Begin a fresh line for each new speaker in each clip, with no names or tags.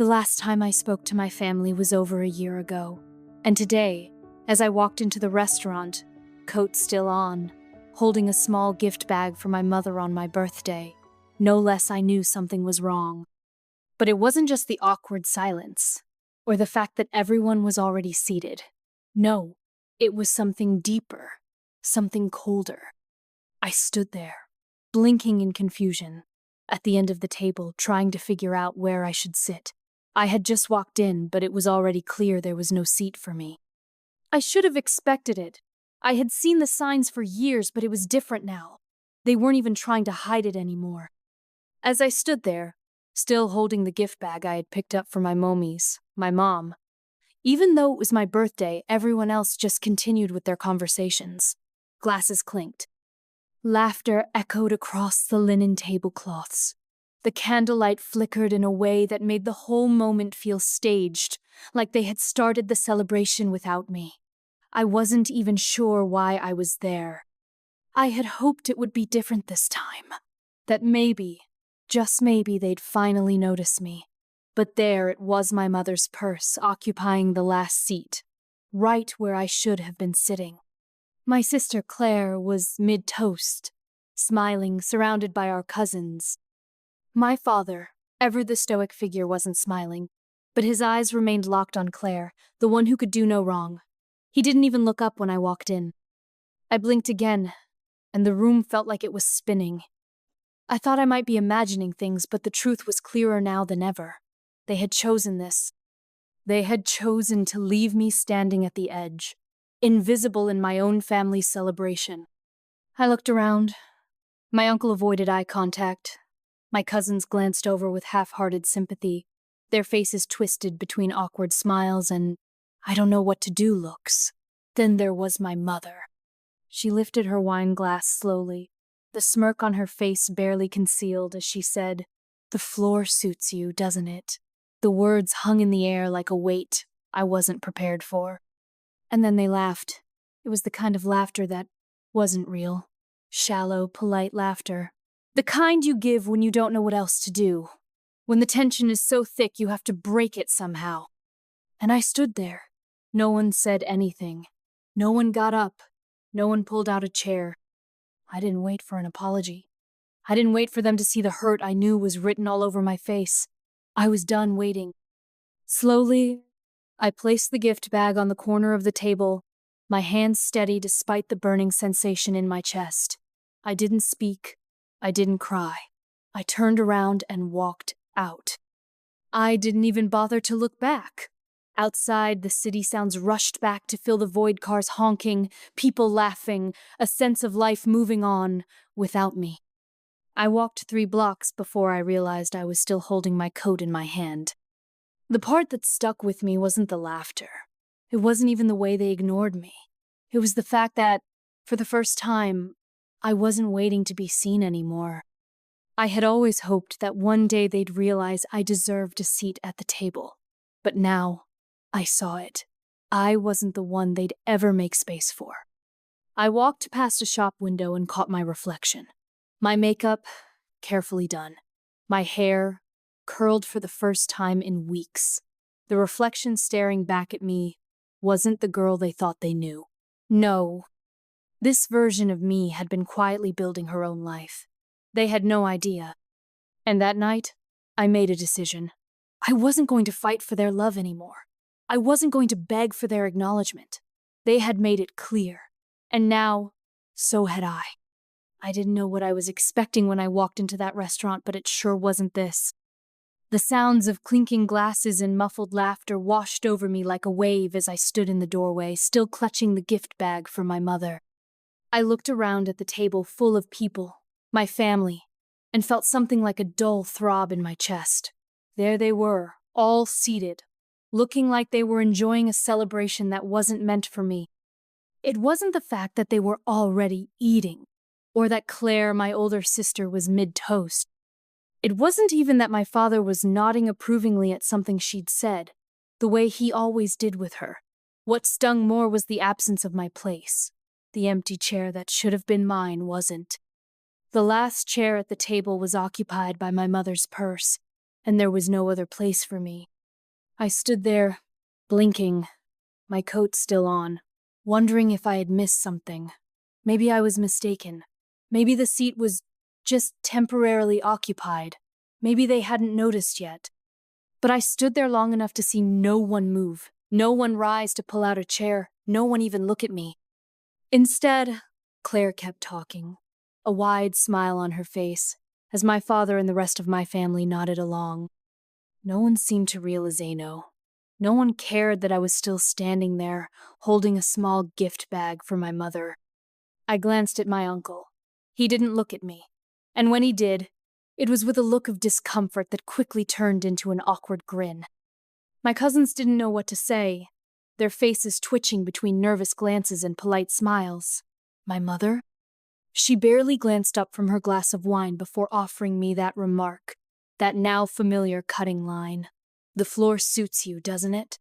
The last time I spoke to my family was over a year ago, and today, as I walked into the restaurant, coat still on, holding a small gift bag for my mother on my birthday, no less I knew something was wrong. But it wasn't just the awkward silence, or the fact that everyone was already seated. No, it was something deeper, something colder. I stood there, blinking in confusion, at the end of the table, trying to figure out where I should sit. I had just walked in, but it was already clear there was no seat for me. I should have expected it. I had seen the signs for years, but it was different now. They weren't even trying to hide it anymore. As I stood there, still holding the gift bag I had picked up for my mom, even though it was my birthday, everyone else just continued with their conversations. Glasses clinked. Laughter echoed across the linen tablecloths. The candlelight flickered in a way that made the whole moment feel staged, like they had started the celebration without me. I wasn't even sure why I was there. I had hoped it would be different this time. That maybe, just maybe, they'd finally notice me. But there it was, my mother's purse occupying the last seat, right where I should have been sitting. My sister Claire was mid-toast, smiling, surrounded by our cousins. My father, ever the stoic figure, wasn't smiling, but his eyes remained locked on Claire, the one who could do no wrong. He didn't even look up when I walked in. I blinked again, and the room felt like it was spinning. I thought I might be imagining things, but the truth was clearer now than ever. They had chosen this. They had chosen to leave me standing at the edge, invisible in my own family's celebration. I looked around. My uncle avoided eye contact. My cousins glanced over with half-hearted sympathy, their faces twisted between awkward smiles and I don't know what to do looks. Then there was my mother. She lifted her wine glass slowly, the smirk on her face barely concealed as she said, "The floor suits you, doesn't it?" The words hung in the air like a weight I wasn't prepared for. And then they laughed. It was the kind of laughter that wasn't real. Shallow, polite laughter. The kind you give when you don't know what else to do. When the tension is so thick you have to break it somehow. And I stood there. No one said anything. No one got up. No one pulled out a chair. I didn't wait for an apology. I didn't wait for them to see the hurt I knew was written all over my face. I was done waiting. Slowly, I placed the gift bag on the corner of the table, my hands steady despite the burning sensation in my chest. I didn't speak. I didn't cry. I turned around and walked out. I didn't even bother to look back. Outside, the city sounds rushed back to fill the void cars honking, people laughing, a sense of life moving on without me. I walked 3 blocks before I realized I was still holding my coat in my hand. The part that stuck with me wasn't the laughter. It wasn't even the way they ignored me. It was the fact that, for the first time, I wasn't waiting to be seen anymore. I had always hoped that one day they'd realize I deserved a seat at the table. But now, I saw it. I wasn't the one they'd ever make space for. I walked past a shop window and caught my reflection. My makeup, carefully done. My hair, curled for the first time in weeks. The reflection staring back at me wasn't the girl they thought they knew. No. This version of me had been quietly building her own life. They had no idea. And that night, I made a decision. I wasn't going to fight for their love anymore. I wasn't going to beg for their acknowledgement. They had made it clear. And now, so had I. I didn't know what I was expecting when I walked into that restaurant, but it sure wasn't this. The sounds of clinking glasses and muffled laughter washed over me like a wave as I stood in the doorway, still clutching the gift bag for my mother. I looked around at the table full of people, my family, and felt something like a dull throb in my chest. There they were, all seated, looking like they were enjoying a celebration that wasn't meant for me. It wasn't the fact that they were already eating, or that Claire, my older sister, was mid-toast. It wasn't even that my father was nodding approvingly at something she'd said, the way he always did with her. What stung more was the absence of my place. The empty chair that should have been mine wasn't. The last chair at the table was occupied by my mother's purse, and there was no other place for me. I stood there, blinking, my coat still on, wondering if I had missed something. Maybe I was mistaken. Maybe the seat was just temporarily occupied. Maybe they hadn't noticed yet. But I stood there long enough to see no one move, no one rise to pull out a chair, no one even look at me. Instead, Claire kept talking, a wide smile on her face, as my father and the rest of my family nodded along. No one seemed to realize Zeno. No one cared that I was still standing there, holding a small gift bag for my mother. I glanced at my uncle. He didn't look at me, and when he did, it was with a look of discomfort that quickly turned into an awkward grin. My cousins didn't know what to say, their faces twitching between nervous glances and polite smiles. My mother? She barely glanced up from her glass of wine before offering me that remark, that now familiar cutting line. "The floor suits you, doesn't it?"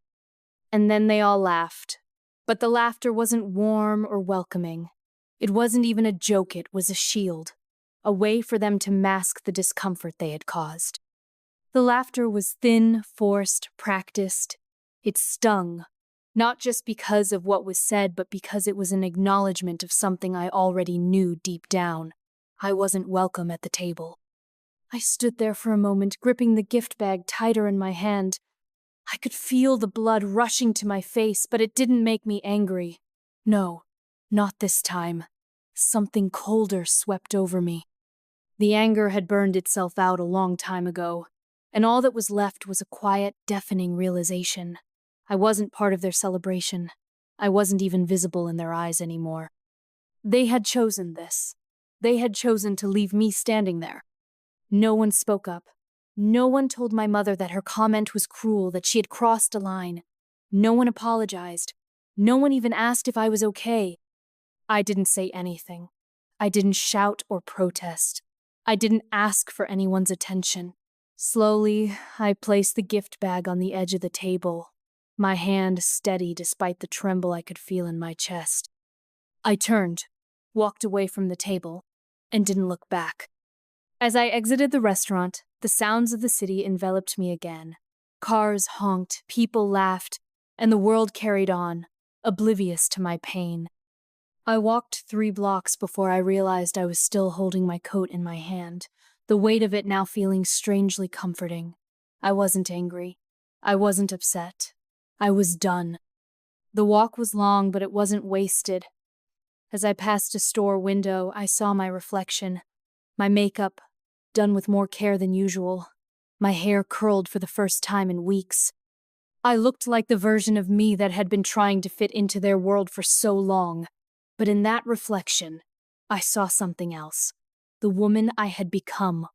And then they all laughed. But the laughter wasn't warm or welcoming. It wasn't even a joke, it was a shield, a way for them to mask the discomfort they had caused. The laughter was thin, forced, practiced. It stung, not just because of what was said, but because it was an acknowledgement of something I already knew deep down. I wasn't welcome at the table. I stood there for a moment, gripping the gift bag tighter in my hand. I could feel the blood rushing to my face, but it didn't make me angry. No, not this time. Something colder swept over me. The anger had burned itself out a long time ago, and all that was left was a quiet, deafening realization. I wasn't part of their celebration. I wasn't even visible in their eyes anymore. They had chosen this. They had chosen to leave me standing there. No one spoke up. No one told my mother that her comment was cruel, that she had crossed a line. No one apologized. No one even asked if I was okay. I didn't say anything. I didn't shout or protest. I didn't ask for anyone's attention. Slowly, I placed the gift bag on the edge of the table, my hand steady despite the tremble I could feel in my chest. I turned, walked away from the table, and didn't look back. As I exited the restaurant, the sounds of the city enveloped me again. Cars honked, people laughed, and the world carried on, oblivious to my pain. I walked 3 blocks before I realized I was still holding my coat in my hand, the weight of it now feeling strangely comforting. I wasn't angry. I wasn't upset. I was done. The walk was long, but it wasn't wasted. As I passed a store window, I saw my reflection. My makeup, done with more care than usual. My hair curled for the first time in weeks. I looked like the version of me that had been trying to fit into their world for so long. But in that reflection, I saw something else. The woman I had become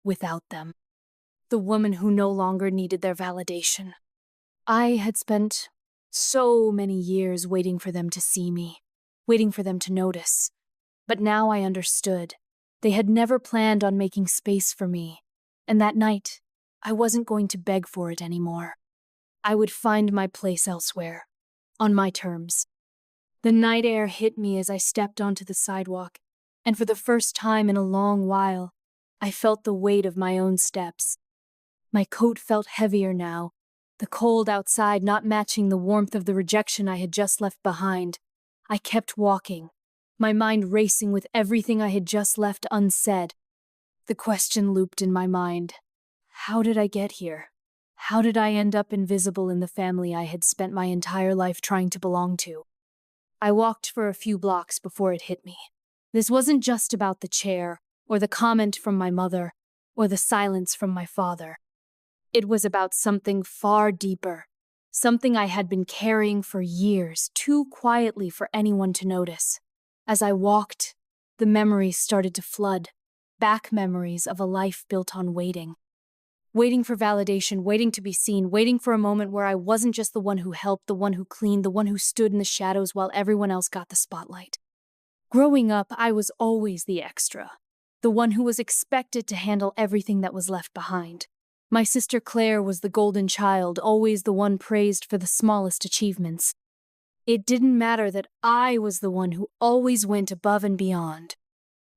without them. The woman who no longer needed their validation. I had spent so many years waiting for them to see me, waiting for them to notice. But now I understood. They had never planned on making space for me, and that night, I wasn't going to beg for it anymore. I would find my place elsewhere, on my terms. The night air hit me as I stepped onto the sidewalk, and for the first time in a long while, I felt the weight of my own steps. My coat felt heavier now, the cold outside not matching the warmth of the rejection I had just left behind. I kept walking, my mind racing with everything I had just left unsaid. The question looped in my mind. How did I get here? How did I end up invisible in the family I had spent my entire life trying to belong to? I walked for a few blocks before it hit me. This wasn't just about the chair, or the comment from my mother, or the silence from my father. It was about something far deeper, something I had been carrying for years, too quietly for anyone to notice. As I walked, the memories started to flood, back memories of a life built on waiting. Waiting for validation, waiting to be seen, waiting for a moment where I wasn't just the one who helped, the one who cleaned, the one who stood in the shadows while everyone else got the spotlight. Growing up, I was always the extra, the one who was expected to handle everything that was left behind. My sister Claire was the golden child, always the one praised for the smallest achievements. It didn't matter that I was the one who always went above and beyond.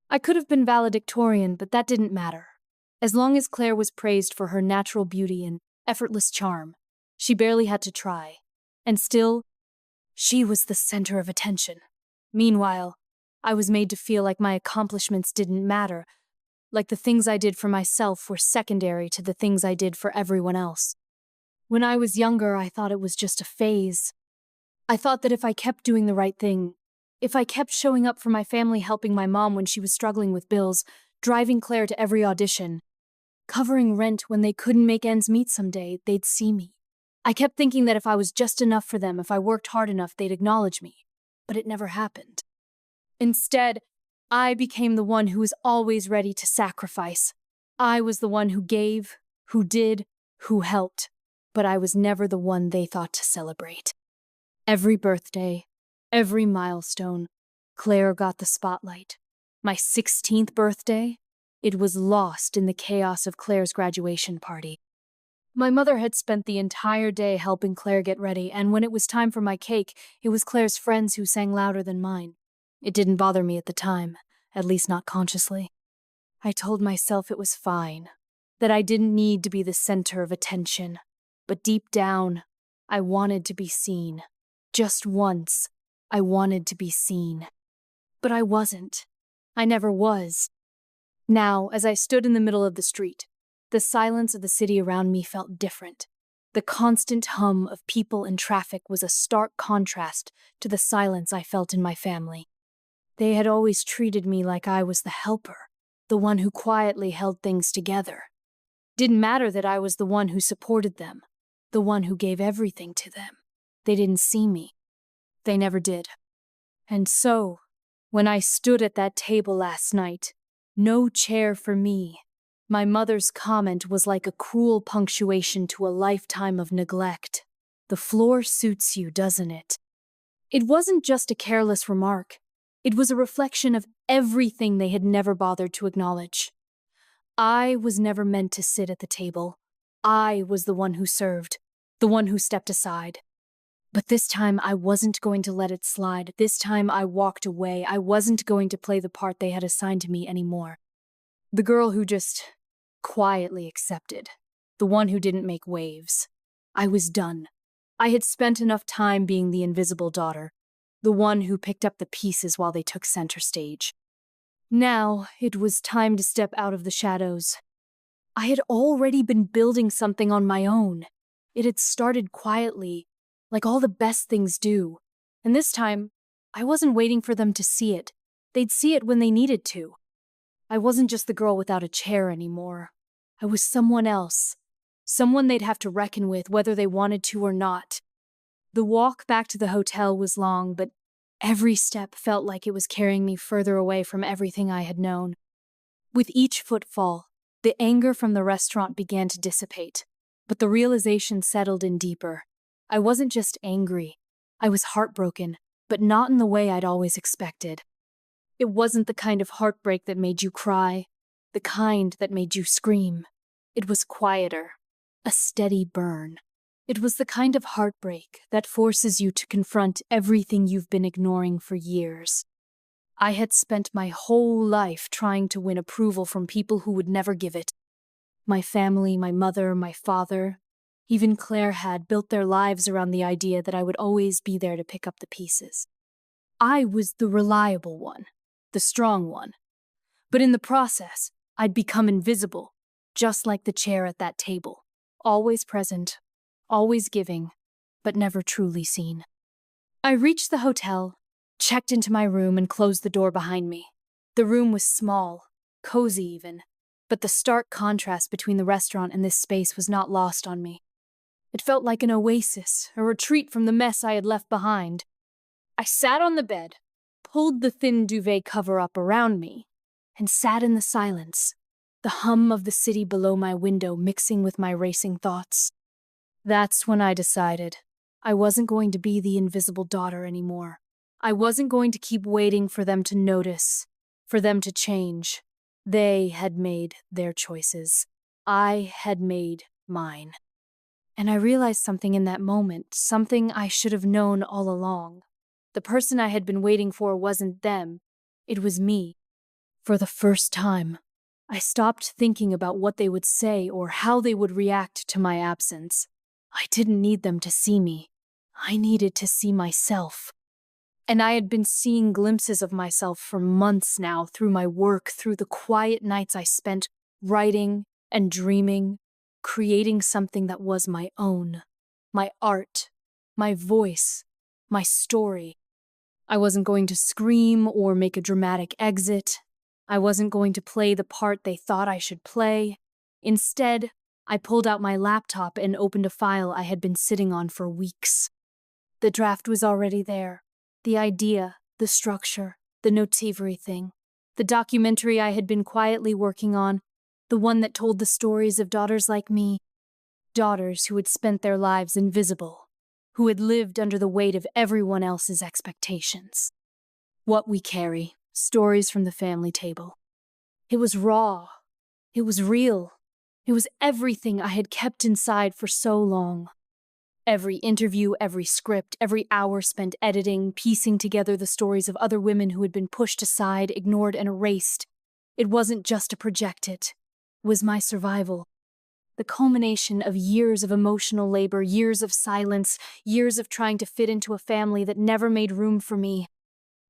I could have been valedictorian, but that didn't matter. As long as Claire was praised for her natural beauty and effortless charm, she barely had to try. And still, she was the center of attention. Meanwhile, I was made to feel like my accomplishments didn't matter, like the things I did for myself were secondary to the things I did for everyone else. When I was younger, I thought it was just a phase. I thought that if I kept doing the right thing, if I kept showing up for my family, helping my mom when she was struggling with bills, driving Claire to every audition, covering rent when they couldn't make ends meet someday, they'd see me. I kept thinking that if I was just enough for them, if I worked hard enough, they'd acknowledge me. But it never happened. Instead, I became the one who was always ready to sacrifice. I was the one who gave, who did, who helped. But I was never the one they thought to celebrate. Every birthday, every milestone, Claire got the spotlight. My 16th birthday, it was lost in the chaos of Claire's graduation party. My mother had spent the entire day helping Claire get ready, and when it was time for my cake, it was Claire's friends who sang louder than mine. It didn't bother me at the time, at least not consciously. I told myself it was fine, that I didn't need to be the center of attention. But deep down, I wanted to be seen. Just once, I wanted to be seen. But I wasn't. I never was. Now, as I stood in the middle of the street, the silence of the city around me felt different. The constant hum of people and traffic was a stark contrast to the silence I felt in my family. They had always treated me like I was the helper, the one who quietly held things together. Didn't matter that I was the one who supported them, the one who gave everything to them. They didn't see me. They never did. And so, when I stood at that table last night, no chair for me, my mother's comment was like a cruel punctuation to a lifetime of neglect. The floor suits you, doesn't it? It wasn't just a careless remark. It was a reflection of everything they had never bothered to acknowledge. I was never meant to sit at the table. I was the one who served, the one who stepped aside. But this time I wasn't going to let it slide. This time I walked away. I wasn't going to play the part they had assigned to me anymore. The girl who just quietly accepted. The one who didn't make waves. I was done. I had spent enough time being the invisible daughter, the one who picked up the pieces while they took center stage. Now it was time to step out of the shadows. I had already been building something on my own. It had started quietly, like all the best things do. And this time, I wasn't waiting for them to see it. They'd see it when they needed to. I wasn't just the girl without a chair anymore. I was someone else. Someone they'd have to reckon with whether they wanted to or not. The walk back to the hotel was long, but every step felt like it was carrying me further away from everything I had known. With each footfall, the anger from the restaurant began to dissipate, but the realization settled in deeper. I wasn't just angry. I was heartbroken, but not in the way I'd always expected. It wasn't the kind of heartbreak that made you cry, the kind that made you scream. It was quieter, a steady burn. It was the kind of heartbreak that forces you to confront everything you've been ignoring for years. I had spent my whole life trying to win approval from people who would never give it. My family, my mother, my father, even Claire had built their lives around the idea that I would always be there to pick up the pieces. I was the reliable one, the strong one. But in the process, I'd become invisible, just like the chair at that table, always present, always giving, but never truly seen. I reached the hotel, checked into my room, and closed the door behind me. The room was small, cozy even, but the stark contrast between the restaurant and this space was not lost on me. It felt like an oasis, a retreat from the mess I had left behind. I sat on the bed, pulled the thin duvet cover up around me, and sat in the silence, the hum of the city below my window mixing with my racing thoughts. That's when I decided I wasn't going to be the invisible daughter anymore. I wasn't going to keep waiting for them to notice, for them to change. They had made their choices. I had made mine. And I realized something in that moment, something I should have known all along. The person I had been waiting for wasn't them. It was me. For the first time, I stopped thinking about what they would say or how they would react to my absence. I didn't need them to see me. I needed to see myself. And I had been seeing glimpses of myself for months now through my work, through the quiet nights I spent writing and dreaming, creating something that was my own, my art, my voice, my story. I wasn't going to scream or make a dramatic exit. I wasn't going to play the part they thought I should play. Instead, I pulled out my laptop and opened a file I had been sitting on for weeks. The draft was already there. The idea, the structure, the notes everything. The documentary I had been quietly working on, the one that told the stories of daughters like me. Daughters who had spent their lives invisible, who had lived under the weight of everyone else's expectations. What we carry, stories from the family table. It was raw. It was real. It was everything I had kept inside for so long. Every interview, every script, every hour spent editing, piecing together the stories of other women who had been pushed aside, ignored, and erased. It wasn't just a project, it was my survival. The culmination of years of emotional labor, years of silence, years of trying to fit into a family that never made room for me.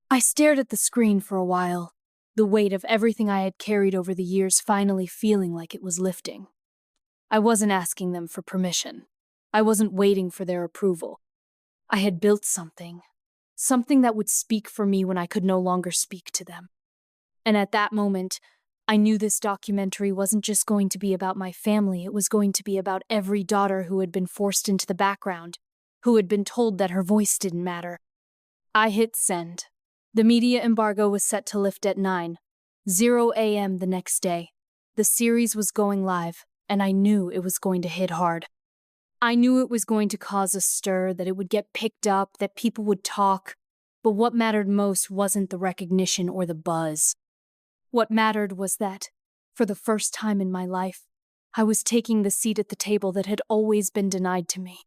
I stared at the screen for a while, the weight of everything I had carried over the years finally feeling like it was lifting. I wasn't asking them for permission. I wasn't waiting for their approval. I had built something that would speak for me when I could no longer speak to them. And at that moment, I knew this documentary wasn't just going to be about my family, it was going to be about every daughter who had been forced into the background, who had been told that her voice didn't matter. I hit send. The media embargo was set to lift at 9:00 a.m. the next day. The series was going live, and I knew it was going to hit hard. I knew it was going to cause a stir, that it would get picked up, that people would talk, but what mattered most wasn't the recognition or the buzz. What mattered was that, for the first time in my life, I was taking the seat at the table that had always been denied to me.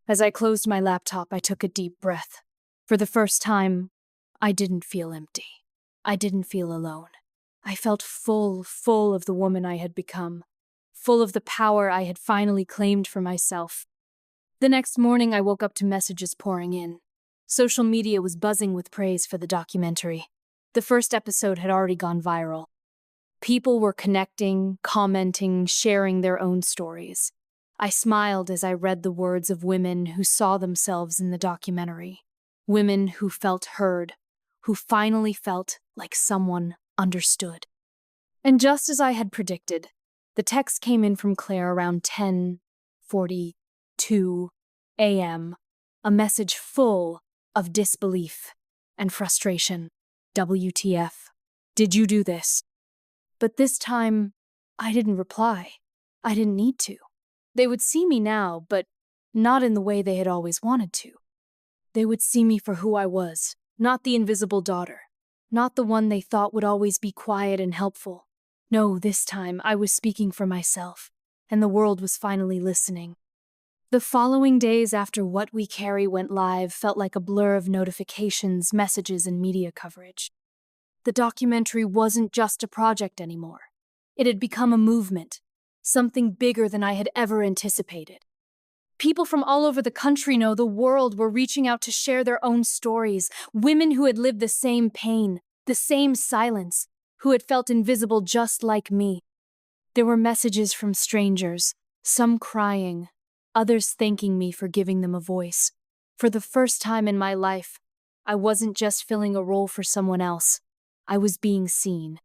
As I closed my laptop, I took a deep breath. For the first time, I didn't feel empty. I didn't feel alone. I felt full of the woman I had become, full of the power I had finally claimed for myself. The next morning, I woke up to messages pouring in. Social media was buzzing with praise for the documentary. The first episode had already gone viral. People were connecting, commenting, sharing their own stories. I smiled as I read the words of women who saw themselves in the documentary. Women who felt heard, who finally felt like someone understood. And just as I had predicted, the text came in from Claire around 10:42 a.m., a message full of disbelief and frustration. WTF. Did you do this? But this time, I didn't reply. I didn't need to. They would see me now, but not in the way they had always wanted to. They would see me for who I was, not the invisible daughter, not the one they thought would always be quiet and helpful. No, this time I was speaking for myself, and the world was finally listening. The following days after What We Carry went live felt like a blur of notifications, messages, and media coverage. The documentary wasn't just a project anymore. It had become a movement, something bigger than I had ever anticipated. People from all over the country, no, the world, were reaching out to share their own stories, women who had lived the same pain, the same silence, who had felt invisible just like me. There were messages from strangers, some crying, others thanking me for giving them a voice. For the first time in my life, I wasn't just filling a role for someone else. I was being seen.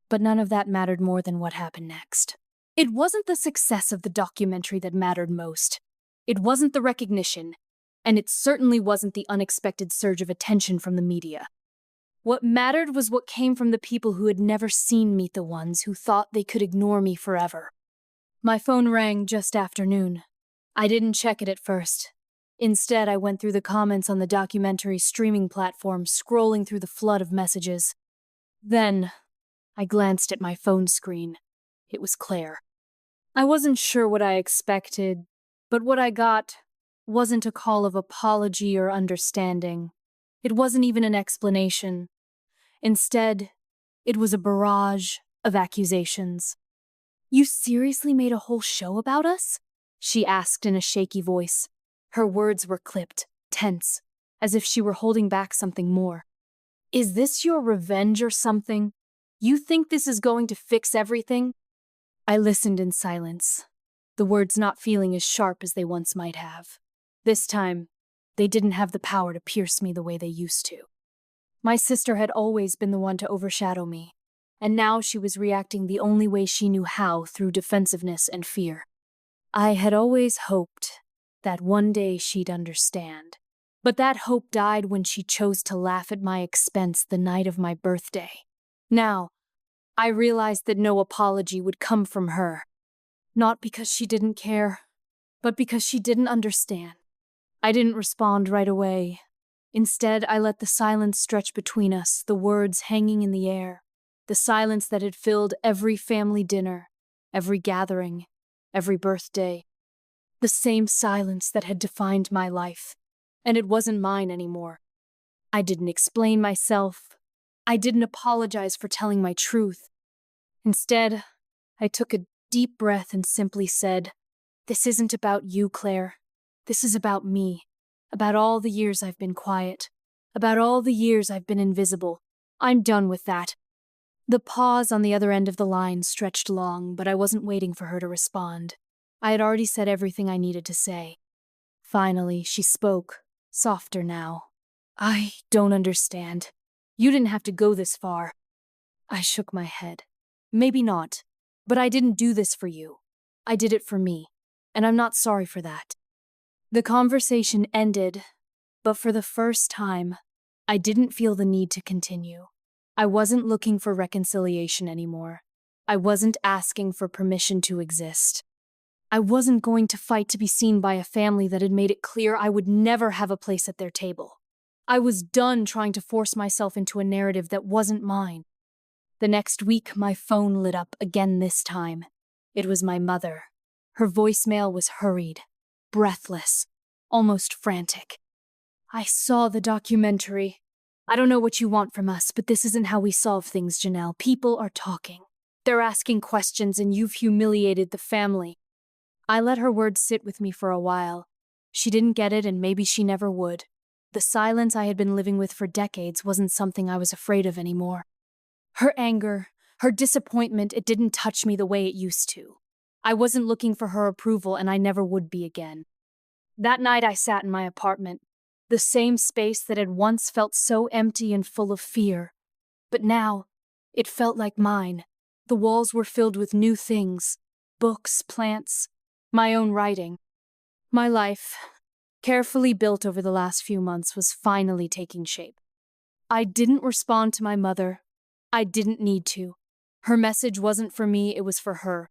But none of that mattered more than what happened next. It wasn't the success of the documentary that mattered most. It wasn't the recognition, and it certainly wasn't the unexpected surge of attention from the media. What mattered was what came from the people who had never seen Meet the Ones, who thought they could ignore me forever. My phone rang just after noon. I didn't check it at first. Instead, I went through the comments on the documentary streaming platform, scrolling through the flood of messages. Then, I glanced at my phone screen. It was Claire. I wasn't sure what I expected, but what I got wasn't a call of apology or understanding. It wasn't even an explanation. Instead, it was a barrage of accusations. "You seriously made a whole show about us?" she asked in a shaky voice. Her words were clipped, tense, as if she were holding back something more. "Is this your revenge or something? You think this is going to fix everything?" I listened in silence, the words not feeling as sharp as they once might have. This time, they didn't have the power to pierce me the way they used to. My sister had always been the one to overshadow me, and now she was reacting the only way she knew how, through defensiveness and fear. I had always hoped that one day she'd understand, but that hope died when she chose to laugh at my expense the night of my birthday. Now, I realized that no apology would come from her, not because she didn't care, but because she didn't understand. I didn't respond right away. Instead, I let the silence stretch between us, the words hanging in the air, the silence that had filled every family dinner, every gathering, every birthday, the same silence that had defined my life, and it wasn't mine anymore. I didn't explain myself. I didn't apologize for telling my truth. Instead, I took a deep breath and simply said, "This isn't about you, Claire. This is about me. About all the years I've been quiet. About all the years I've been invisible. I'm done with that." The pause on the other end of the line stretched long, but I wasn't waiting for her to respond. I had already said everything I needed to say. Finally, she spoke, softer now. "I don't understand. You didn't have to go this far." I shook my head. "Maybe not, but I didn't do this for you. I did it for me, and I'm not sorry for that." The conversation ended, but for the first time, I didn't feel the need to continue. I wasn't looking for reconciliation anymore. I wasn't asking for permission to exist. I wasn't going to fight to be seen by a family that had made it clear I would never have a place at their table. I was done trying to force myself into a narrative that wasn't mine. The next week, my phone lit up again this time. It was my mother. Her voicemail was hurried, breathless, almost frantic. "I saw the documentary. I don't know what you want from us, but this isn't how we solve things, Janelle. People are talking. They're asking questions, and you've humiliated the family." I let her words sit with me for a while. She didn't get it, and maybe she never would. The silence I had been living with for decades wasn't something I was afraid of anymore. Her anger, her disappointment, it didn't touch me the way it used to. I wasn't looking for her approval, and I never would be again. That night I sat in my apartment, the same space that had once felt so empty and full of fear. But now, it felt like mine. The walls were filled with new things, books, plants, my own writing. My life, carefully built over the last few months, was finally taking shape. I didn't respond to my mother. I didn't need to. Her message wasn't for me, it was for her.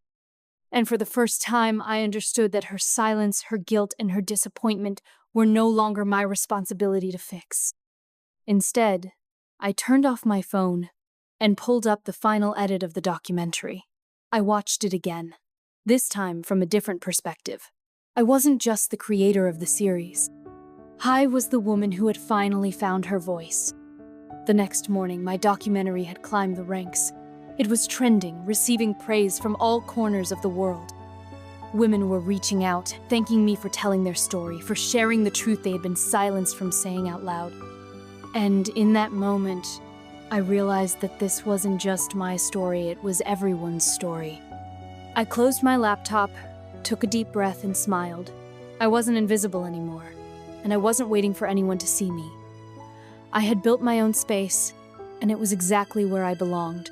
And for the first time, I understood that her silence, her guilt, and her disappointment were no longer my responsibility to fix. Instead, I turned off my phone and pulled up the final edit of the documentary. I watched it again, this time from a different perspective. I wasn't just the creator of the series. I was the woman who had finally found her voice. The next morning, my documentary had climbed the ranks. It was trending, receiving praise from all corners of the world. Women were reaching out, thanking me for telling their story, for sharing the truth they had been silenced from saying out loud. And in that moment, I realized that this wasn't just my story, it was everyone's story. I closed my laptop, took a deep breath, and smiled. I wasn't invisible anymore, and I wasn't waiting for anyone to see me. I had built my own space, and it was exactly where I belonged.